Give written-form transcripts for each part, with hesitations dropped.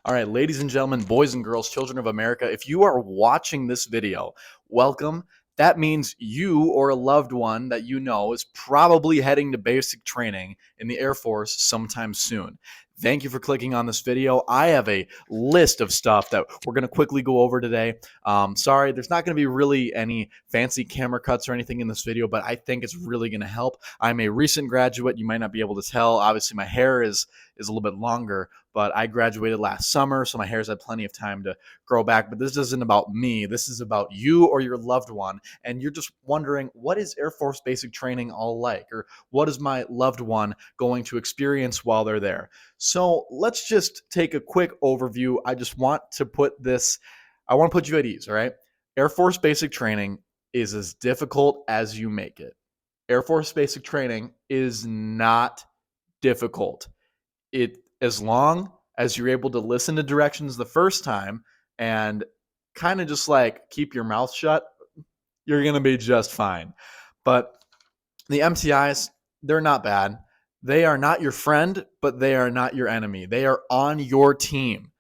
All right, ladies and gentlemen, boys and girls, children of America, if you are watching this video, welcome. That means you or a loved one that you know is probably heading to basic training in the Air Force sometime soon. Thank you for clicking on this video. I have a list of stuff that we're going to quickly go over today. Sorry, there's not going to be really any fancy camera cuts or anything in this video, but I think it's really going to help. I'm a recent graduate. You might not be able to tell. Obviously, my hair is a little bit longer, but I graduated last summer, so my hair's had plenty of time to grow back. But this isn't about me. This is about you or your loved one. And you're just wondering, what is Air Force basic training all like? Or what is my loved one going to experience while they're there? So let's just take a quick overview. I just want to put you at ease, all right? Air Force basic training is as difficult as you make it. Air Force basic training is not difficult. As long as you're able to listen to directions the first time and kind of just like keep your mouth shut, you're going to be just fine. But the MTIs, they're not bad. They are not your friend, but they are not your enemy. They are on your team.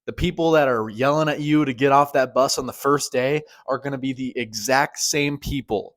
The people that are yelling at you to get off that bus on the first day are going to be the exact same people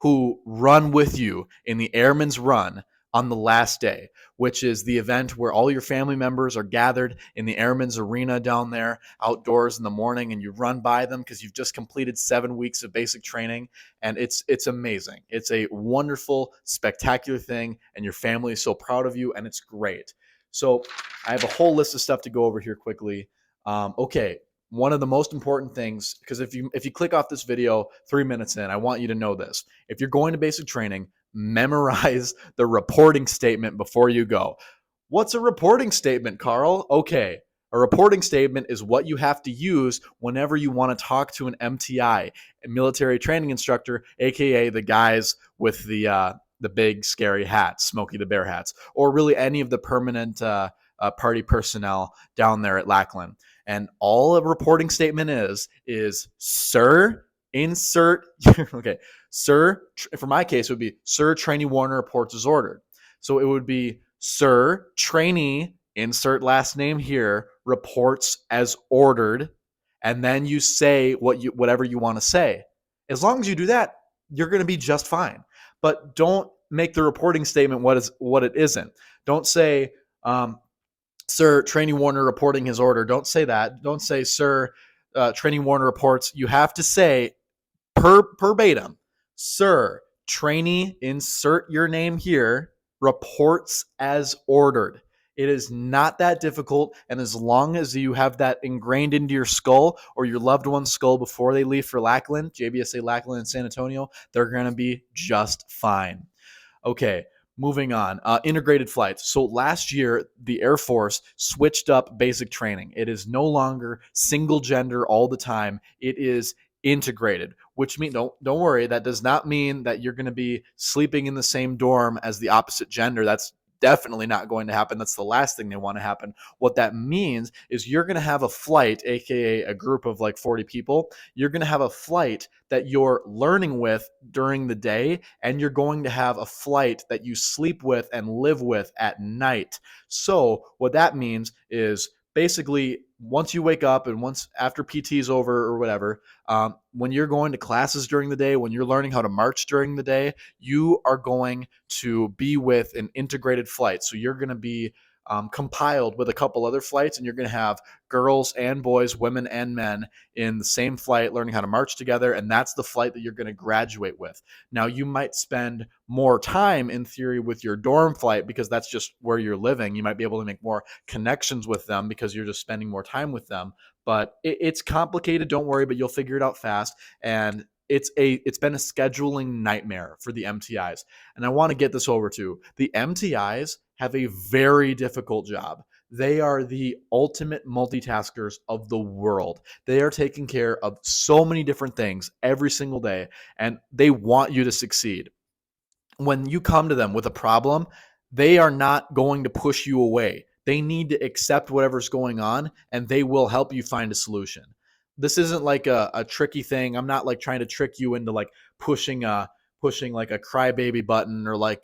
who run with you in the Airman's Run on the last day, which is the event where all your family members are gathered in the Airman's Arena down there outdoors in the morning, and you run by them because you've just completed 7 weeks of basic training, and it's amazing. It's a wonderful, spectacular thing, and your family is so proud of you, and it's great. So I have a whole list of stuff to go over here quickly. Okay, one of the most important things, because if you click off this video 3 minutes in, I want you to know this. If you're going to basic training, memorize the reporting statement before you go. What's a reporting statement, Carl? Okay, a reporting statement is what you have to use whenever you want to talk to an MTI, a military training instructor, aka the guys with the big scary hats, Smokey the Bear hats, or really any of the permanent party personnel down there at Lackland. And all a reporting statement is sir, insert, okay, sir, for my case, it would be Sir Trainee Warner reports as ordered. So it would be Sir Trainee, insert last name here, reports as ordered. And then you say whatever you want to say. As long as you do that, you're going to be just fine. But don't make the reporting statement what it isn't. Don't say, Sir Trainee Warner reporting his order. Don't say that. Don't say, Sir Trainee Warner reports. You have to say verbatim, Sir Trainee, insert your name here, reports as ordered. It is not that difficult, and as long as you have that ingrained into your skull or your loved one's skull before they leave for Lackland, JBSA Lackland in San Antonio, they're going to be just fine. Okay, moving on. Integrated flights. So last year, the Air Force switched up basic training. It is no longer single gender all the time. It is integrated, which means don't worry. That does not mean that you're going to be sleeping in the same dorm as the opposite gender. That's definitely not going to happen. That's the last thing they want to happen. What that means is you're going to have a flight, aka a group of like 40 people. You're going to have a flight that you're learning with during the day, and you're going to have a flight that you sleep with and live with at night. So what that means is basically once you wake up and once after PT is over or whatever, when you're going to classes during the day, when you're learning how to march during the day, you are going to be with an integrated flight. So you're going to be compiled with a couple other flights, and you're going to have girls and boys, women and men in the same flight learning how to march together, and that's the flight that you're going to graduate with. Now, you might spend more time in theory with your dorm flight because that's just where you're living. You might be able to make more connections with them because you're just spending more time with them, but it's complicated. Don't worry, but you'll figure it out fast. And it's been a scheduling nightmare for the MTIs. And I want to get this over to the MTIs have a very difficult job. They are the ultimate multitaskers of the world. They are taking care of so many different things every single day, and they want you to succeed. When you come to them with a problem, they are not going to push you away. They need to accept whatever's going on, and they will help you find a solution. This isn't like a tricky thing. I'm not like trying to trick you into like pushing pushing like a crybaby button, or like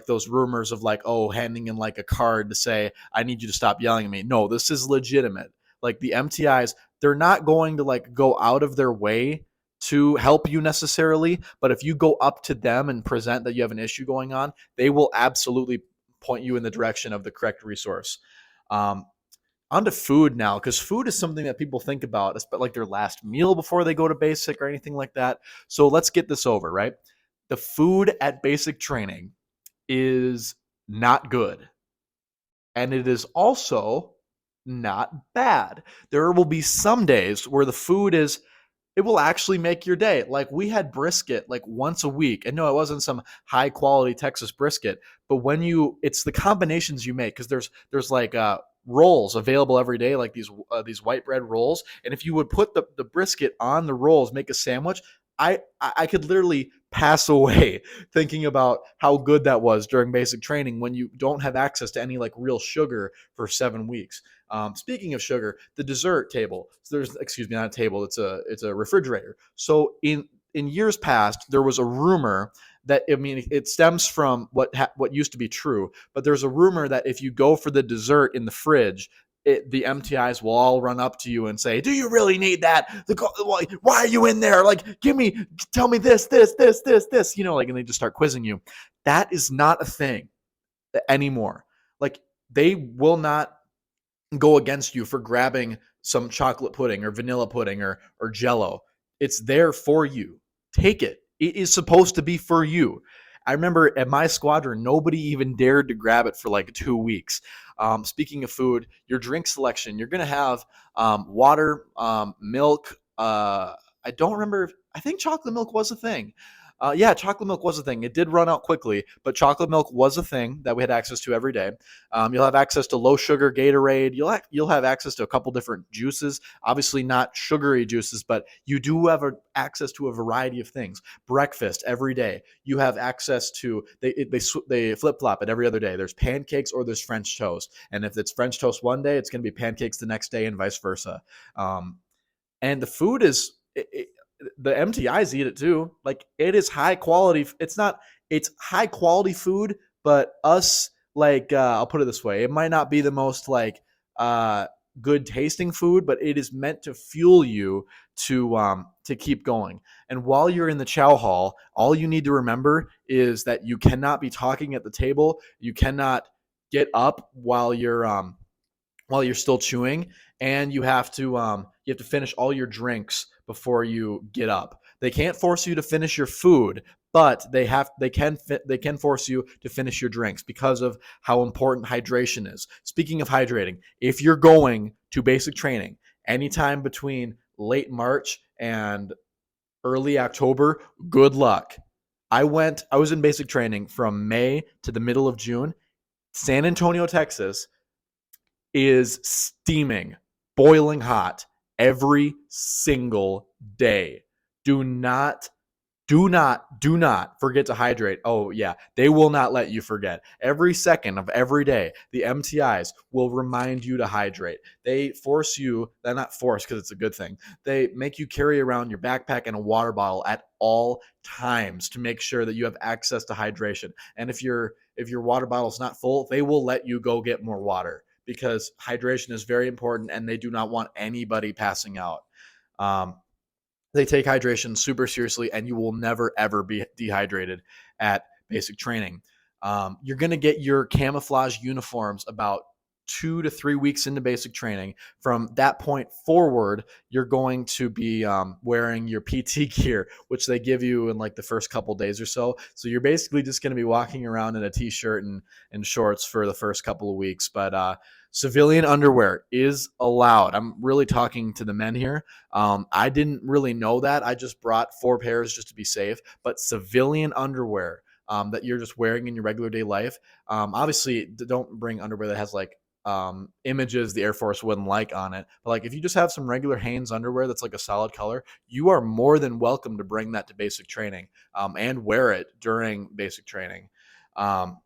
those rumors of like, oh, handing in like a card to say, I need you to stop yelling at me. No, this is legitimate. Like the MTIs, they're not going to like go out of their way to help you necessarily, but if you go up to them and present that you have an issue going on, they will absolutely point you in the direction of the correct resource. Um, On to food now, because food is something that people think about, like their last meal before they go to basic or anything like that. So let's get this over, right? The food at basic training is not good. And it is also not bad. There will be some days where the food is, it will actually make your day. Like we had brisket like once a week. And no, it wasn't some high quality Texas brisket, but when it's the combinations you make, because there's like rolls available every day, like these white bread rolls. And if you would put the brisket on the rolls, make a sandwich, I could literally pass away thinking about how good that was during basic training when you don't have access to any like real sugar for 7 weeks. Speaking of sugar, the dessert table. So there's, excuse me, not a table. It's a refrigerator. So in years past, there was a rumor that, I mean, it stems from what used to be true, but there's a rumor that if you go for the dessert in the fridge, the MTIs will all run up to you and say, "Do you really need that? Why are you in there? Like, tell me this. You know, like, and they just start quizzing you." That is not a thing anymore. Like, they will not go against you for grabbing some chocolate pudding or vanilla pudding or jello. It's there for you. Take it. It is supposed to be for you. I remember at my squadron, nobody even dared to grab it for like 2 weeks. Speaking of food, your drink selection, you're going to have water, milk. I don't remember. I think chocolate milk was a thing. Yeah, chocolate milk was a thing. It did run out quickly, but chocolate milk was a thing that we had access to every day. You'll have access to low sugar Gatorade. You'll have access to a couple different juices. Obviously, not sugary juices, but you do have access to a variety of things. Breakfast every day. You have access to, they flip flop it every other day. There's pancakes or there's French toast, and if it's French toast one day, it's going to be pancakes the next day, and vice versa. And the food is, the MTIs eat it too. Like it is high quality. It's high quality food, but us, like, I'll put it this way. It might not be the most like, good tasting food, but it is meant to fuel you to keep going. And while you're in the chow hall, all you need to remember is that you cannot be talking at the table. You cannot get up while you're still chewing, and you have to finish all your drinks before you get up. They can't force you to finish your food, but they can force you to finish your drinks because of how important hydration is. Speaking of hydrating, if you're going to basic training anytime between late March and early October, good luck. I was in basic training from May to the middle of June. San Antonio, Texas is steaming, boiling hot every single day. Do not, do not forget to hydrate. Oh, yeah, they will not let you forget. Every second of every day, the MTIs will remind you to hydrate. They force you, they're not forced because it's a good thing. They make you carry around your backpack and a water bottle at all times to make sure that you have access to hydration. And if your water bottle is not full, they will let you go get more water, because hydration is very important and they do not want anybody passing out. Um, they take hydration super seriously, and you will never, ever be dehydrated at basic training. You're going to get your camouflage uniforms about 2 to 3 weeks into basic training. From that point forward, you're going to be wearing your PT gear, which they give you in like the first couple days or so. So you're basically just going to be walking around in a t-shirt and shorts for the first couple of weeks. But civilian underwear is allowed. I'm really talking to the men here. I didn't really know that. I just brought 4 pairs just to be safe. But civilian underwear that you're just wearing in your regular day life. Obviously, don't bring underwear that has like images the Air Force wouldn't like on it. But like if you just have some regular Hanes underwear that's like a solid color, you are more than welcome to bring that to basic training and wear it during basic training. Um,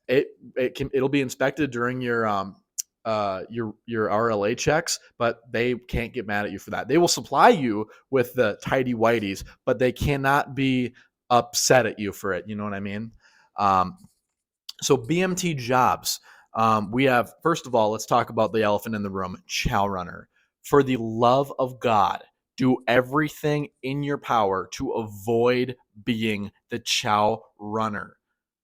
it'll be inspected during your RLA checks, but they can't get mad at you for that. They will supply you with the tidy whities, but they cannot be upset at you for it. You know what I mean? Um, so BMT Jobs. We have, first of all, let's talk about the elephant in the room, chow runner. For the love of God, do everything in your power to avoid being the chow runner,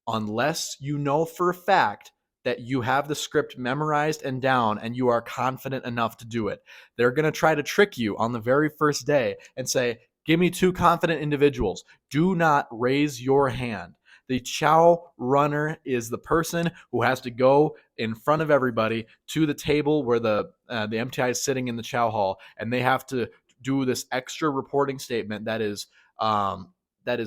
unless you know for a fact that you have the script memorized and down and you are confident enough to do it. They're going to try to trick you on the very first day and say, give me two confident individuals. Do not raise your hand. The chow runner is the person who has to go in front of everybody to the table where the MTI is sitting in the chow hall, and they have to do this extra reporting statement that is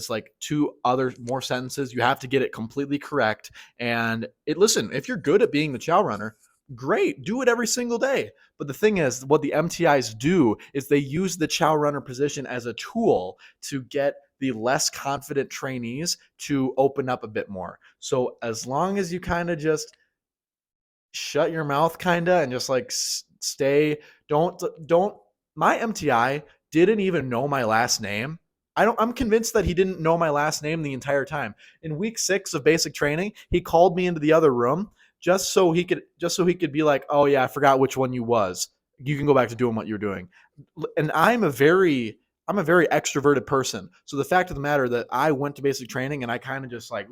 like two other more sentences. You have to get it completely correct. And listen, if you're good at being the chow runner, great, do it every single day. But the thing is, what the MTIs do is they use the chow runner position as a tool to get the less confident trainees to open up a bit more. So as long as you kind of just shut your mouth and just like stay, don't my MTI didn't even know my last name. I'm convinced that he didn't know my last name the entire time. In week 6 of basic training, he called me into the other room just so he could be like, "Oh yeah, I forgot which one you was. You can go back to doing what you're doing." And I'm a very extroverted person. So the fact of the matter that I went to basic training and I kind of just like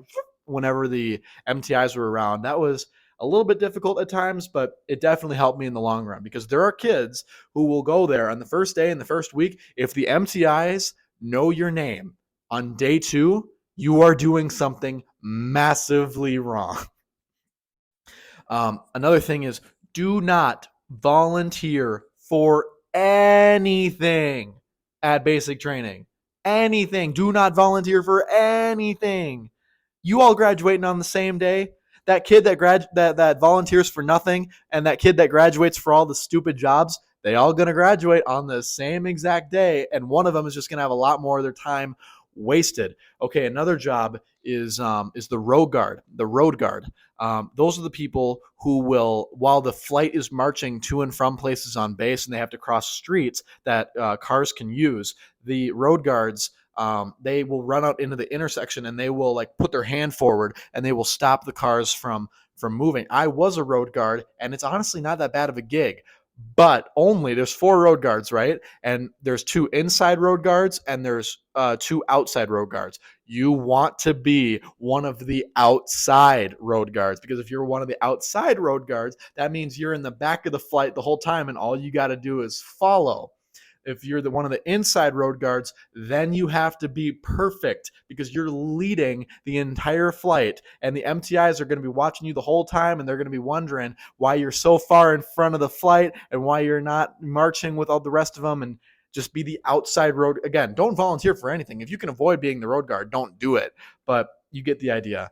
whenever the MTIs were around, that was a little bit difficult at times, but it definitely helped me in the long run, because there are kids who will go there on the first day and the first week. If the MTIs know your name on day 2, you are doing something massively wrong. Another thing is, do not volunteer for anything at basic training. Anything. Do not volunteer for anything. You all graduating on the same day. That kid that volunteers for nothing, and that kid that graduates for all the stupid jobs, they all gonna graduate on the same exact day, and one of them is just gonna have a lot more of their time wasted. Okay, another job is the road guard. The road guard. Those are the people who will, while the flight is marching to and from places on base, and they have to cross streets that cars can use. The road guards, they will run out into the intersection and they will like put their hand forward and they will stop the cars from moving. I was a road guard, and it's honestly not that bad of a gig. But only there's 4 road guards, right? And there's 2 inside road guards and there's 2 outside road guards. You want to be one of the outside road guards, because if you're one of the outside road guards, that means you're in the back of the flight the whole time and all you got to do is follow. If you're one of the inside road guards, then you have to be perfect, because you're leading the entire flight, and the MTIs are going to be watching you the whole time, and they're going to be wondering why you're so far in front of the flight and why you're not marching with all the rest of them. And just be the outside road. Again, don't volunteer for anything. If you can avoid being the road guard, don't do it. But you get the idea.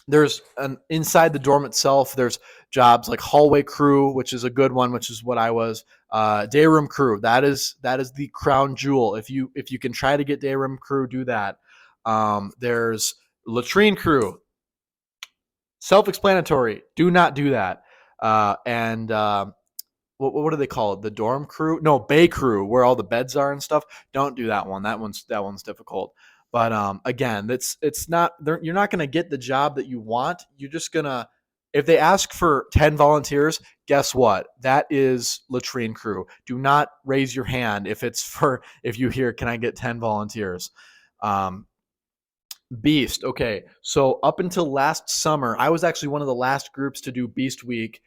There's an inside the dorm itself. There's jobs like hallway crew, which is a good one, which is what I was. Day room crew. That is the crown jewel. If you can try to get day room crew, do that. There's latrine crew. Self-explanatory. Do not do that. And what do they call it? The dorm crew? No, bay crew, where all the beds are and stuff. Don't do that one. That one's difficult. But again, it's not. You're not going to get the job that you want. You're just gonna. If they ask for 10 volunteers, guess what? That is latrine crew. Do not raise your hand if you hear, can I get 10 volunteers? Um, Beast. Okay. So up until last summer, I was actually one of the last groups to do Beast Week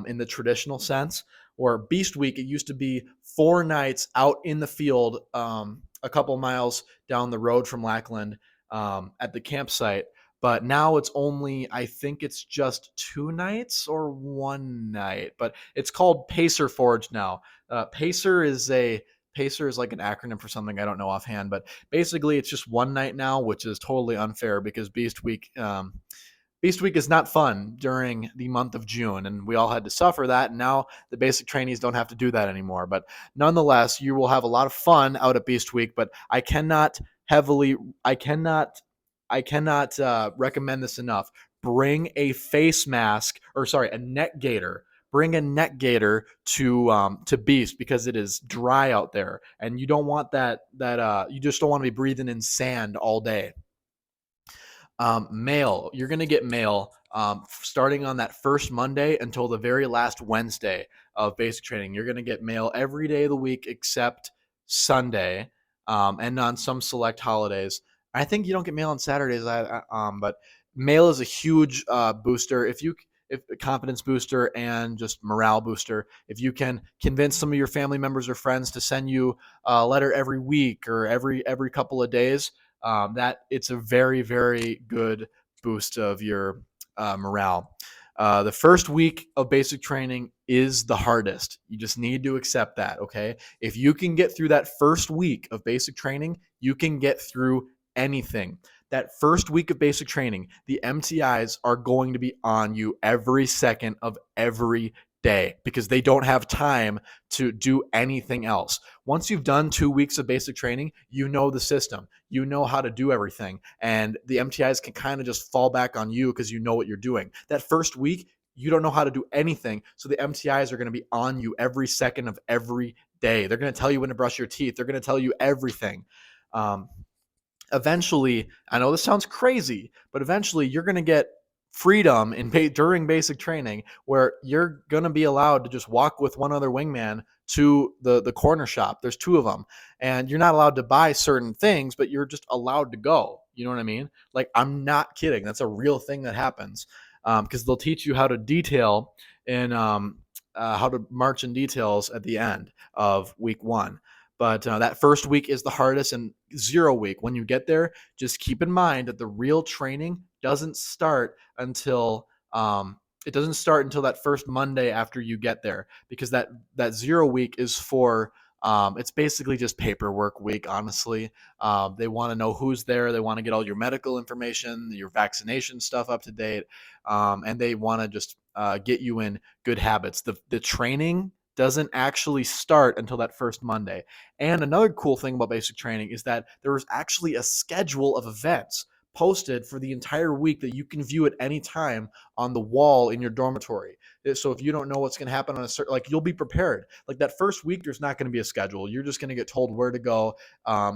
in the traditional sense. Or Beast Week, it used to be 4 nights out in the field, a couple miles down the road from Lackland, at the campsite. But now it's only, I think it's just 2 nights or 1 night. But it's called Pacer Forge now. Pacer is like an acronym for something I don't know offhand, but basically it's just 1 night now, which is totally unfair, because Beast Week is not fun during the month of June, and we all had to suffer that. And now the basic trainees don't have to do that anymore. But nonetheless, you will have a lot of fun out at Beast Week. But I cannot recommend this enough. Bring a face mask, or sorry, a neck gaiter. bring a neck gaiter to Beast because it is dry out there, and you don't want you just don't want to be breathing in sand all day. Mail, you're going to get mail starting on that first Monday until the very last Wednesday of basic training. You're going to get mail every day of the week except Sunday, and on some select holidays. I think you don't get mail on Saturdays, but mail is a huge booster. If confidence booster and just morale booster. If you can convince some of your family members or friends to send you a letter every week or every couple of days, that it's a very, very good boost of your morale. The first week of basic training is the hardest. You just need to accept that, okay? If you can get through that first week of basic training, you can get through anything. That first week of basic training, the MTIs are going to be on you every second of every day because they don't have time to do anything else. Once you've done 2 weeks of basic training, you know the system, you know how to do everything, and the MTIs can kind of just fall back on you because you know what you're doing. That first week, you don't know how to do anything, so the MTIs are going to be on you every second of every day. They're going to tell you when to brush your teeth. They're going to tell you everything. Eventually, I know this sounds crazy, but eventually you're going to get freedom during basic training where you're going to be allowed to just walk with one other wingman to the corner shop. There's 2 of them, and you're not allowed to buy certain things, but you're just allowed to go. You know what I mean? Like, I'm not kidding. That's a real thing that happens, because they'll teach you how to detail and how to march in details at the end of week 1. But that first week is the hardest, and 0 week. When you get there, just keep in mind that the real training doesn't start until that first Monday after you get there, because that 0 week is for it's basically just paperwork week. Honestly, they want to know who's there. They want to get all your medical information, your vaccination stuff up to date, and they want to just get you in good habits. The training doesn't actually start until that first Monday. And another cool thing about basic training is that there is actually a schedule of events posted for the entire week that you can view at any time on the wall in your dormitory. So if you don't know what's going to happen on a certain, like, you'll be prepared. Like, that first week, there's not going to be a schedule. You're just going to get told where to go.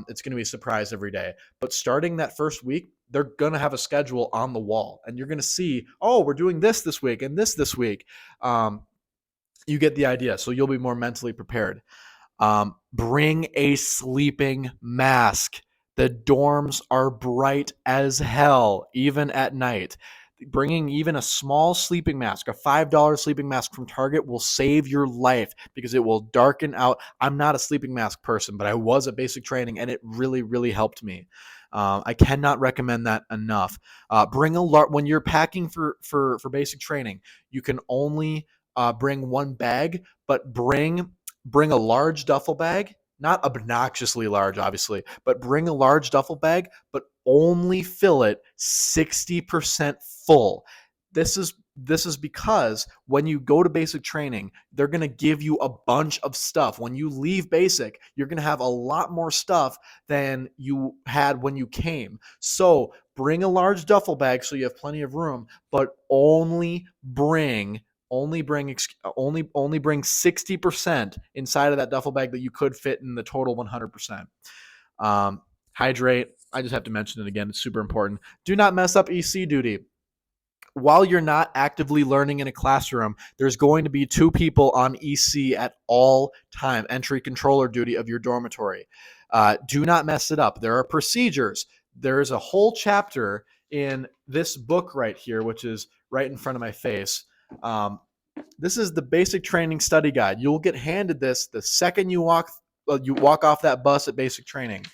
It's going to be a surprise every day. But starting that first week, they're going to have a schedule on the wall, and you're going to see, oh, we're doing this week and this week. You get the idea. So you'll be more mentally prepared. Bring a sleeping mask. The dorms are bright as hell, even at night. Bringing even a small sleeping mask, a $5 sleeping mask from Target, will save your life because it will darken out. I'm not a sleeping mask person, but I was at basic training, and it really, really helped me. I cannot recommend that enough. Bring when you're packing for basic training, you can only bring 1 bag, but bring a large duffel bag, not obnoxiously large, obviously, but bring a large duffel bag, but only fill it 60% full. This is because when you go to basic training, they're going to give you a bunch of stuff. When you leave basic, you're going to have a lot more stuff than you had when you came. So bring a large duffel bag so you have plenty of room, but only bring 60% inside of that duffel bag that you could fit in the total 100%. Hydrate. I just have to mention it again. It's super important. Do not mess up EC duty. While you're not actively learning in a classroom, there's going to be 2 people on EC at all time, entry controller duty of your dormitory. Do not mess it up. There are procedures. There's a whole chapter in this book right here, which is right in front of my face. This is the basic training study guide. You'll get handed this the second you walk off that bus at basic training.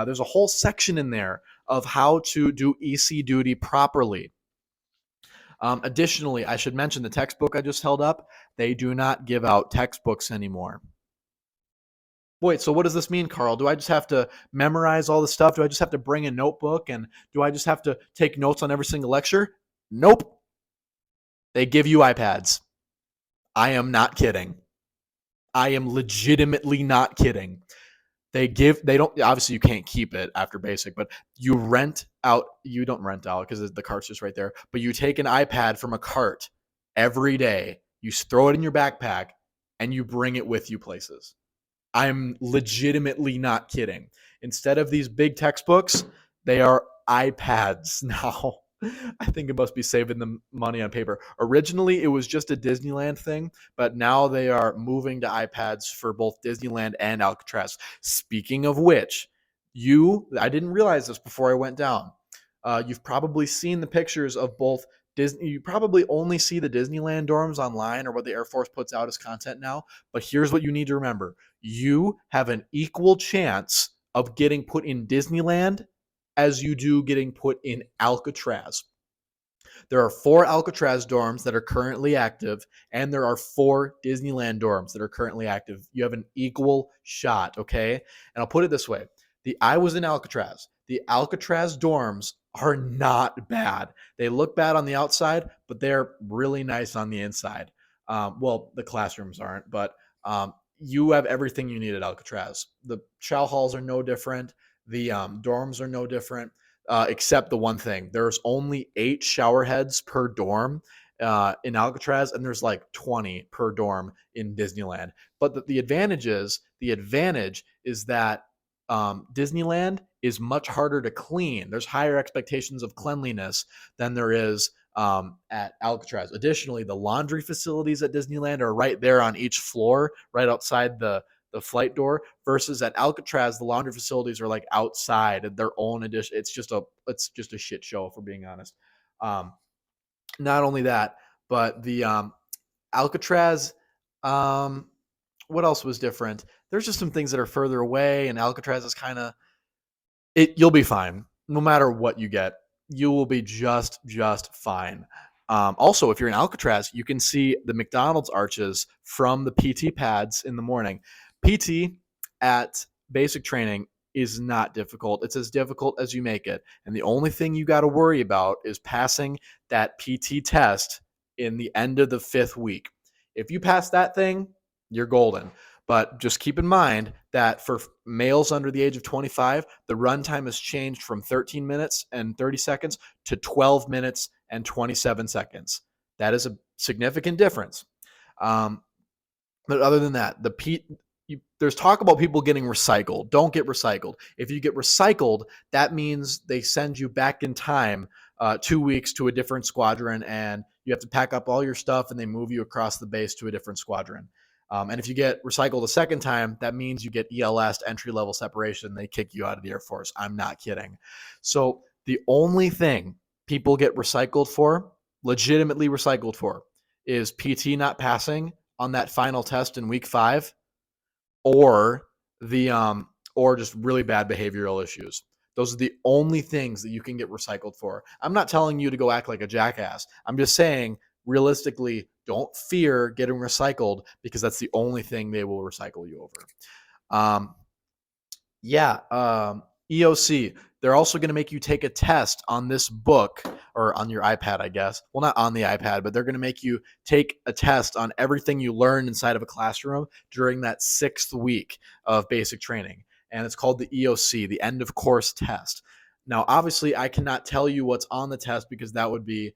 There's a whole section in there of how to do EC duty properly. Additionally, I should mention the textbook I just held up. They do not give out textbooks anymore. Wait, so what does this mean, Carl? Do I just have to memorize all the stuff? Do I just have to bring a notebook? And do I just have to take notes on every single lecture? Nope. They give you iPads. I am not kidding. I am legitimately not kidding. They don't, obviously you can't keep it after basic, but you don't rent out because the cart's just right there, but you take an iPad from a cart every day you throw it in your backpack, and you bring it with you places. I'm legitimately not kidding. Instead of these big textbooks, they are iPads now. I think it must be saving them money on paper. Originally, it was just a Disneyland thing, but now they are moving to iPads for both Disneyland and Alcatraz. Speaking of which, I didn't realize this before I went down. You've probably seen the pictures of both Disney. You probably only see the Disneyland dorms online or what the Air Force puts out as content now. But here's what you need to remember: you have an equal chance of getting put in Disneyland as you do getting put in Alcatraz. There are 4 Alcatraz dorms that are currently active, and there are 4 Disneyland dorms that are currently active. You have an equal shot, okay? And I'll put it this way. I was in Alcatraz. The Alcatraz dorms are not bad. They look bad on the outside, but they're really nice on the inside. Well, the classrooms aren't, but you have everything you need at Alcatraz. The chow halls are no different. The dorms are no different. Except the one thing: there's only 8 shower heads per dorm in Alcatraz, and there's like 20 per dorm in Disneyland. But the advantage is that Disneyland is much harder to clean. There's higher expectations of cleanliness than there is at Alcatraz. Additionally, the laundry facilities at Disneyland are right there on each floor, right outside the flight door, versus at Alcatraz, the laundry facilities are like outside at their own edition. It's just a shit show, if we're being honest. Um, Not only that, but the Alcatraz, what else was different? There's just some things that are further away, and Alcatraz is kind of you'll be fine. No matter what you get, you will be just fine. Also, if you're in Alcatraz, you can see the McDonald's arches from the PT pads in the morning. PT at basic training is not difficult. It's as difficult as you make it. And the only thing you got to worry about is passing that PT test in the end of the 5th week. If you pass that thing, you're golden. But just keep in mind that for males under the age of 25, the run time has changed from 13 minutes and 30 seconds to 12 minutes and 27 seconds. That is a significant difference. But other than that, there's talk about people getting recycled. Don't get recycled. If you get recycled, that means they send you back in time 2 weeks to a different squadron, and you have to pack up all your stuff, and they move you across the base to a different squadron. And if you get recycled a second time, that means you get ELS, entry-level separation. They kick you out of the Air Force. I'm not kidding. So the only thing people get recycled for, legitimately recycled for, is PT not passing on that final test in week 5, or or just really bad behavioral issues. Those are the only things that you can get recycled for. I'm not telling you to go act like a jackass. I'm just saying, realistically, don't fear getting recycled, because that's the only thing they will recycle you over. EOC. They're also going to make you take a test on this book, or on your iPad, I guess. Well, not on the iPad, but they're going to make you take a test on everything you learned inside of a classroom during that 6th week of basic training. And it's called the EOC, the end of course test. Now, obviously, I cannot tell you what's on the test, because that would be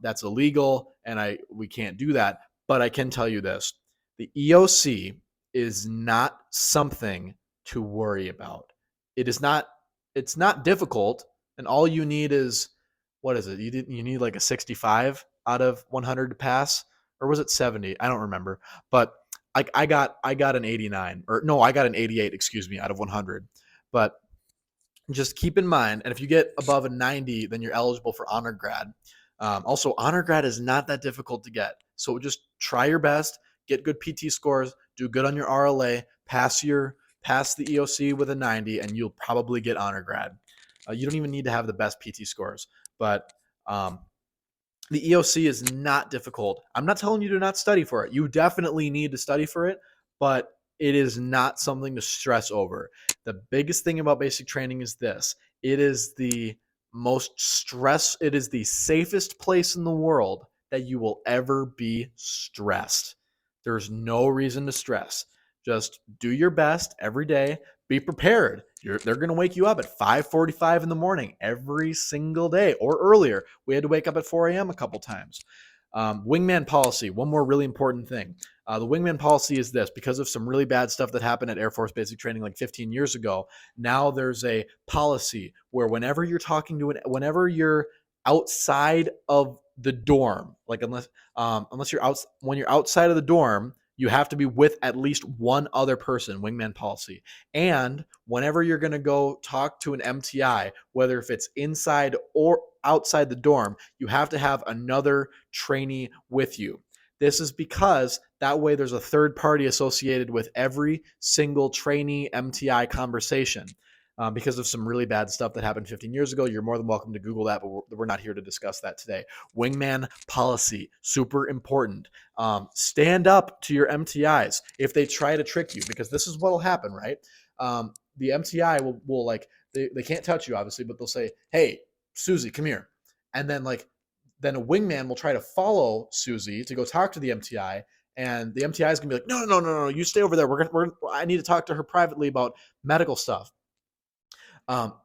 that's illegal, and we can't do that. But I can tell you this: the EOC is not something to worry about. It's not difficult, and all you need is, what is it? You need like a 65 out of 100 to pass, or was it 70? I don't remember. But I got an 89, or no, I got an 88, excuse me, out of 100. But just keep in mind, and if you get above a 90, then you're eligible for honor grad. Also, honor grad is not that difficult to get. So just try your best, get good PT scores, do good on your RLA, pass the EOC with a 90, and you'll probably get honor grad. You don't even need to have the best PT scores, but the EOC is not difficult. I'm not telling you to not study for it. You definitely need to study for it, but it is not something to stress over. The biggest thing about basic training is this: it is the safest place in the world that you will ever be stressed. There's no reason to stress. Just do your best every day. Be prepared. They're going to wake you up at 5:45 in the morning every single day, or earlier. We had to wake up at 4 a.m. a couple times. Wingman policy, one more really important thing. The wingman policy is this: because of some really bad stuff that happened at Air Force basic training like 15 years ago, now there's a policy where whenever you're outside of the dorm, like unless you're out, when you're outside of the dorm, you have to be with at least one other person, wingman policy. And whenever you're going to go talk to an MTI, whether if it's inside or outside the dorm, you have to have another trainee with you. This is because that way there's a third party associated with every single trainee MTI conversation. Because of some really bad stuff that happened 15 years ago. You're more than welcome to Google that, but we're not here to discuss that today. Wingman policy, super important. Stand up to your MTIs if they try to trick you, because this is what will happen, right? The MTI will like, they can't touch you, obviously, but they'll say, hey, Susie, come here. And then a wingman will try to follow Susie to go talk to the MTI, and the MTI is gonna be like, no, you stay over there. I need to talk to her privately about medical stuff.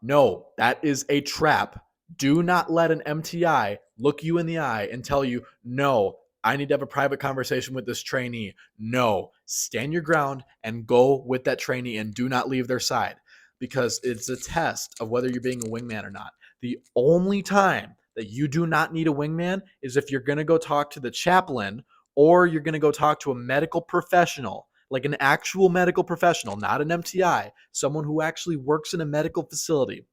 No, that is a trap. Do not let an MTI look you in the eye and tell you, no, I need to have a private conversation with this trainee. No, stand your ground and go with that trainee and do not leave their side, because it's a test of whether you're being a wingman or not. The only time that you do not need a wingman is if you're going to go talk to the chaplain, or you're going to go talk to a medical professional, like an actual medical professional, not an MTI, someone who actually works in a medical facility.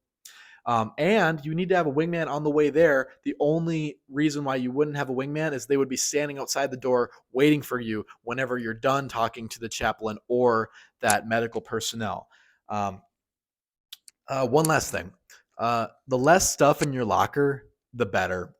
And you need to have a wingman on the way there. The only reason why you wouldn't have a wingman is they would be standing outside the door waiting for you whenever you're done talking to the chaplain or that medical personnel. One last thing. The less stuff in your locker, the better.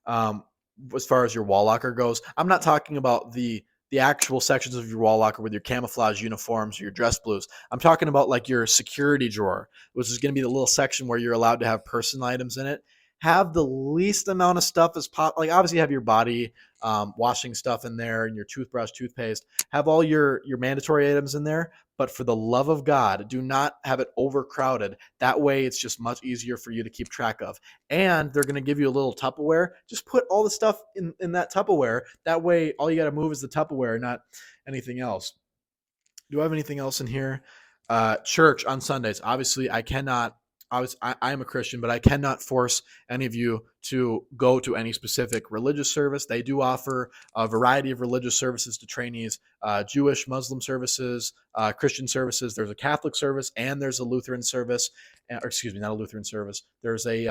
As far as your wall locker goes, I'm not talking about the actual sections of your wall locker with your camouflage uniforms or your dress blues. I'm talking about like your security drawer, which is going to be the little section where you're allowed to have personal items in it. Have the least amount of stuff as possible. Like, obviously, have your body washing stuff in there, and your toothbrush, toothpaste. Have all your mandatory items in there. But for the love of God, do not have it overcrowded. That way, it's just much easier for you to keep track of. And they're going to give you a little Tupperware. Just put all the stuff in that Tupperware. That way, all you got to move is the Tupperware, not anything else. Do I have anything else in here? Church on Sundays. Obviously, I cannot. I am a Christian, but I cannot force any of you to go to any specific religious service. They do offer a variety of religious services to trainees: Jewish, Muslim services, Christian services. There's a Catholic service, and there's a Lutheran service. Or excuse me, not a Lutheran service. There's a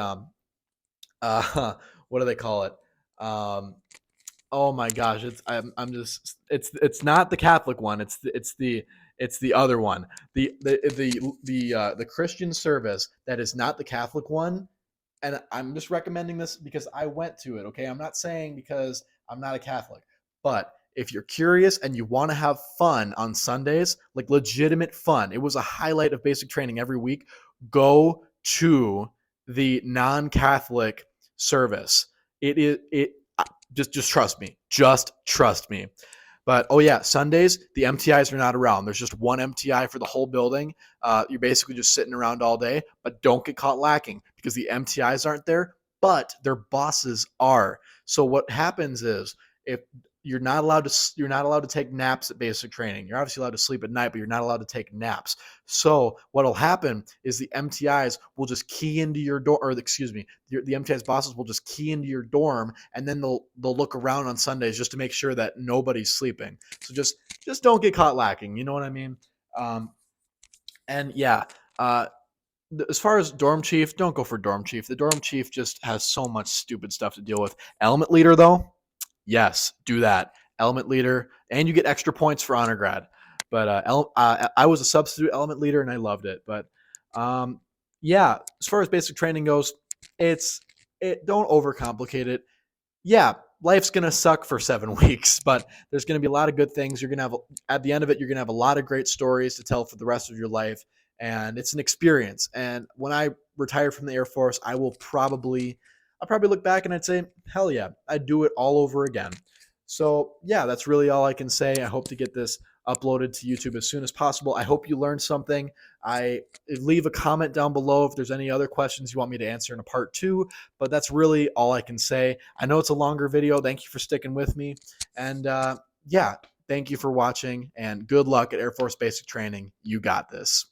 what do they call it? Oh my gosh, it's not the Catholic one. It's the other one. The Christian service that is not the Catholic one. And I'm just recommending this because I went to it. Okay, I'm not saying because I'm not a Catholic, but if you're curious and you want to have fun on Sundays, like legitimate fun, it was a highlight of basic training every week. Go to the non-Catholic service. It just trust me. Just trust me. But oh yeah, Sundays, the MTIs are not around. There's just one MTI for the whole building. You're basically just sitting around all day, but don't get caught lacking because the MTIs aren't there, but their bosses are. So what happens is, if you're not allowed to take naps at basic training. You're obviously allowed to sleep at night, but you're not allowed to take naps. So what'll happen is the MTIs will just key into your dorm, or excuse me, the MTIs bosses will just key into your dorm, and then they'll look around on Sundays just to make sure that nobody's sleeping. So just don't get caught lacking. You know what I mean? And yeah, as far as dorm chief, don't go for dorm chief. The dorm chief just has so much stupid stuff to deal with. Element leader, though, yes, do that. Element leader, and you get extra points for honor grad. But I was a substitute element leader, and I loved it. But yeah, as far as basic training goes, don't overcomplicate it. Yeah, life's gonna suck for 7 weeks, but there's gonna be a lot of good things. You're gonna have, at the end of it, you're gonna have a lot of great stories to tell for the rest of your life, and it's an experience. And when I retire from the Air Force, I'll probably look back and I'd say, hell yeah, I'd do it all over again. So yeah, that's really all I can say. I hope to get this uploaded to YouTube as soon as possible. I hope you learned something. I leave a comment down below if there's any other questions you want me to answer in a part 2, but that's really all I can say. I know it's a longer video. Thank you for sticking with me. And yeah, thank you for watching, and good luck at Air Force Basic Training. You got this.